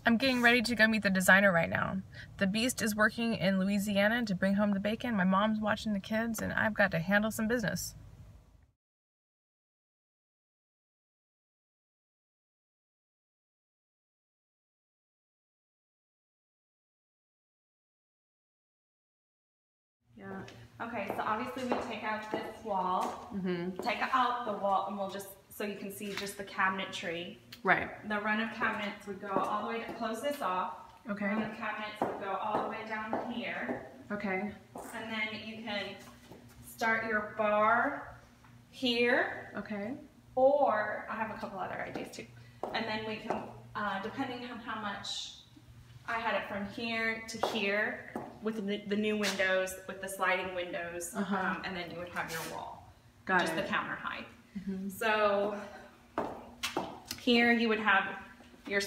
I'm getting ready to go meet the designer right now. The beast is working in Louisiana to bring home the bacon. My mom's watching the kids, and I've got to handle some business. Yeah. Okay, so obviously we take out this wall, take out the wall, and we'll just, so you can see just the cabinetry. Right. The run of cabinets would go all the way to, close this off. Okay. The run of cabinets would go all the way down here. Okay. And then you can start your bar here. Okay. Or, I have a couple other ideas too. And then we can, depending on how much, I had it from here to here with the new windows, with the sliding windows, and then you would have your wall. Got just it. the counter height. So here you would have your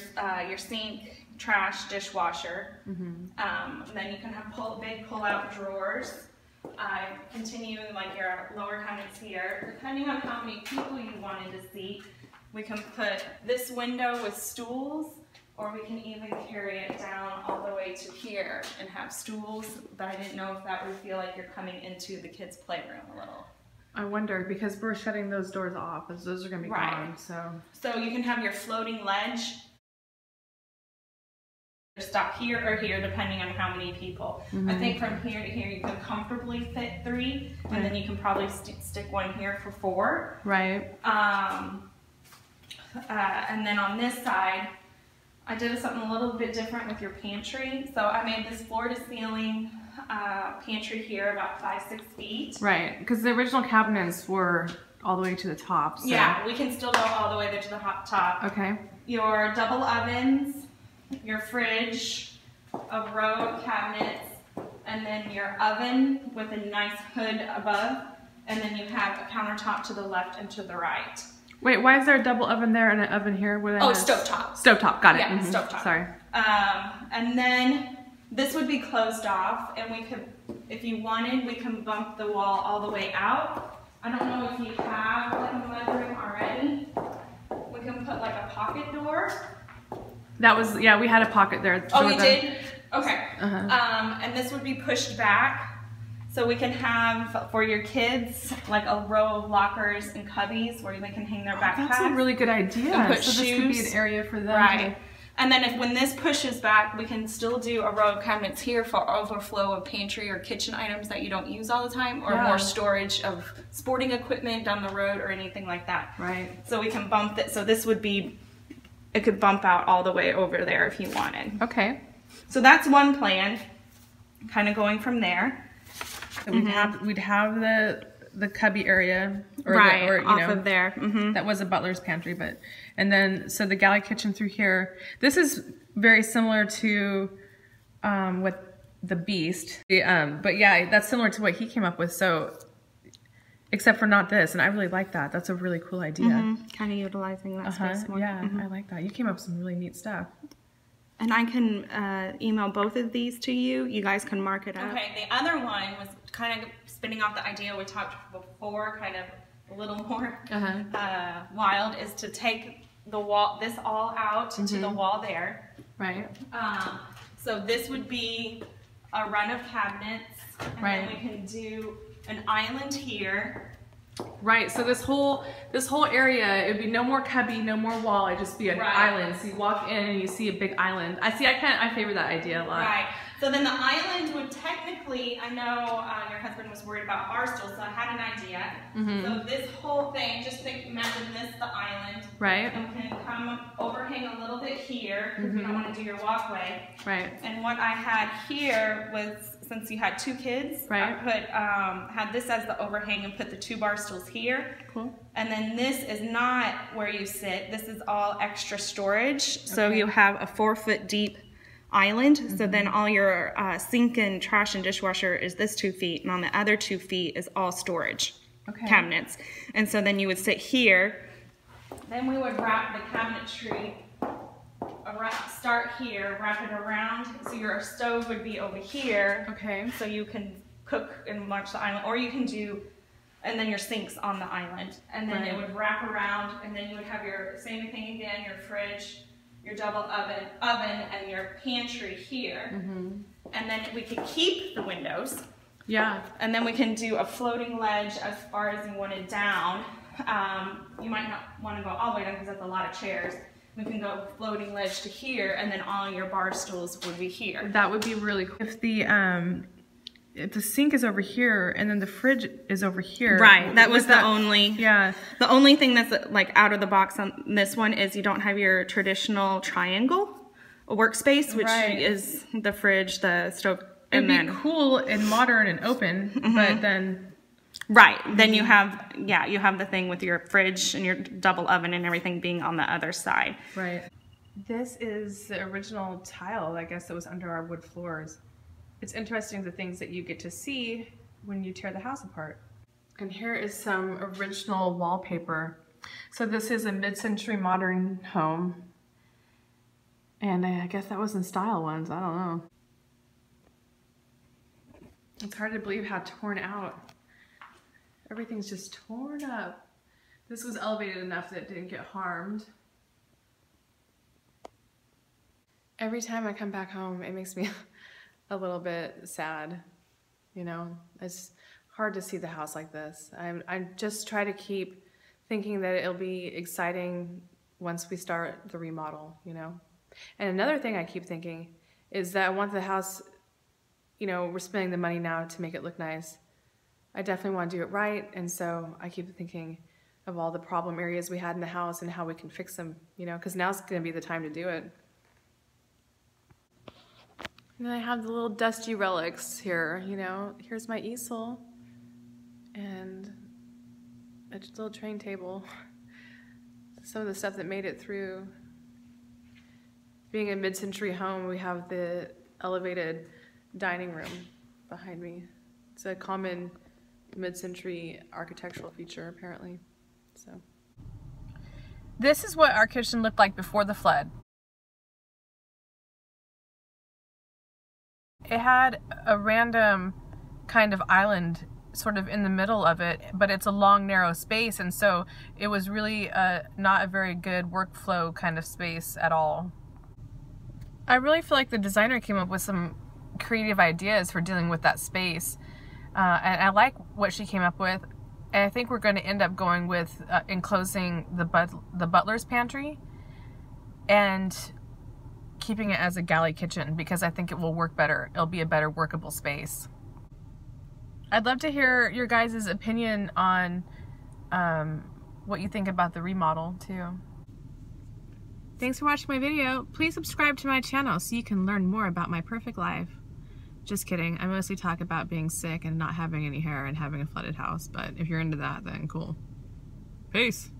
sink, trash, dishwasher. Then you can have big pull-out drawers. Continue like your lower cabinets here. Depending on how many people you wanted to seat, we can put this window with stools, or we can even carry it down all the way to here and have stools, but I didn't know if that would feel like you're coming into the kids' playroom a little. I wonder, because we're shutting those doors off, as those are going to be gone, so. So you can have your floating ledge. Stop here or here, depending on how many people. I think from here to here you can comfortably fit 3, and then you can probably stick one here for 4. Right. And then on this side, I did something a little bit different with your pantry. So I made this floor-to-ceiling pantry here about 5-6 feet. Right, because the original cabinets were all the way to the top. So. Yeah, we can still go all the way there to the top. Okay. Your double ovens, your fridge, a row of cabinets, and then your oven with a nice hood above, and then you have a countertop to the left and to the right. Wait, why is there a double oven there and an oven here? Stovetop. Stovetop, got it. Yeah, stovetop. Sorry. And then this would be closed off, and we could, if you wanted, we can bump the wall all the way out. I don't know if you have like a mudroom already. We can put like a pocket door. That was, yeah, we had a pocket there. Oh, we did? Okay. And this would be pushed back. So we can have, for your kids, like a row of lockers and cubbies where they can hang their backpacks. That's a really good idea. And put so shoes. This could be an area for them. Right. And then when this pushes back, we can still do a row of cabinets here for overflow of pantry or kitchen items that you don't use all the time, or more storage of sporting equipment down the road or anything like that. Right. So we can bump it. So this would be, it could bump out all the way over there if you wanted. Okay. So that's one plan, kind of going from there. So we'd have the cubby area, or off of there. That was a butler's pantry, and then so the galley kitchen through here. This is very similar to with the beast, but yeah, that's similar to what he came up with. So, except for not this, and I really like that. That's a really cool idea. Kind of utilizing that space more. Yeah, I like that. You came up with some really neat stuff. And I can email both of these to you. You guys can mark it up. Okay, the other one was kind of spinning off the idea we talked before, kind of a little more wild, is to take the wall, this all out to the wall there. Right. So this would be a run of cabinets, and then we can do an island here. Right, so this whole area, it would be no more cubby, no more wall, it'd just be an island. So you walk in and you see a big island. I favor that idea a lot. Right. So then the island would technically, I know your husband was worried about bar stools, so I had an idea. So this whole thing, just imagine this, the island. Right. And can come overhang a little bit here, if you don't want to do your walkway. Right. And what I had here was, since you had 2 kids, I put had this as the overhang and put the 2 bar stools here. Cool. And then this is not where you sit. This is all extra storage. So you have a 4-foot deep island. So then all your sink and trash and dishwasher is this 2 feet, and on the other 2 feet is all storage cabinets. And so then you would sit here. Then we would wrap the cabinetry. Start here, wrap it around, so your stove would be over here. Okay. So you can cook and watch the island, or you can do, and then your sink's on the island, and then it would wrap around, and then you would have your same thing again, your fridge, your double oven and your pantry here. And then we could keep the windows. Yeah. And then we can do a floating ledge as far as you want it down. You might not want to go all the way down because that's a lot of chairs. We can go floating ledge to here, and then all your bar stools would be here. That would be really cool. If the sink is over here and then the fridge is over here. Right, that was the only thing that's like out of the box on this one is you don't have your traditional triangle workspace, which is the fridge, the stove. It'd be cool and modern and open, but then... Right, then you have, you have the thing with your fridge and your double oven and everything being on the other side. Right. This is the original tile, I guess, that was under our wood floors. It's interesting the things that you get to see when you tear the house apart. And here is some original wallpaper. So this is a mid-century modern home. And I guess that was in style ones, I don't know. It's hard to believe how torn out. Everything's just torn up. This was elevated enough that it didn't get harmed. Every time I come back home, it makes me a little bit sad. You know, it's hard to see the house like this. I just try to keep thinking that it'll be exciting once we start the remodel, you know. And another thing I keep thinking is that I want the house, you know, we're spending the money now to make it look nice. I definitely want to do it right, and so I keep thinking of all the problem areas we had in the house and how we can fix them, you know, because now's going to be the time to do it. And then I have the little dusty relics here, you know. Here's my easel and a little train table. Some of the stuff that made it through. Being a mid-century home, we have the elevated dining room behind me. It's a common mid-century architectural feature, apparently. So this is what our kitchen looked like before the flood. It had a random kind of island sort of in the middle of it, but it's a long, narrow space, and so it was really not a very good workflow kind of space at all. I really feel like the designer came up with some creative ideas for dealing with that space. And I like what she came up with, and I think we're going to end up going with enclosing the butler's pantry and keeping it as a galley kitchen because I think it will work better. It'll be a better workable space. I'd love to hear your guys' opinion on what you think about the remodel too. Thanks for watching my video. Please subscribe to my channel so you can learn more about my perfect life. Just kidding. I mostly talk about being sick and not having any hair and having a flooded house, but if you're into that, then cool. Peace.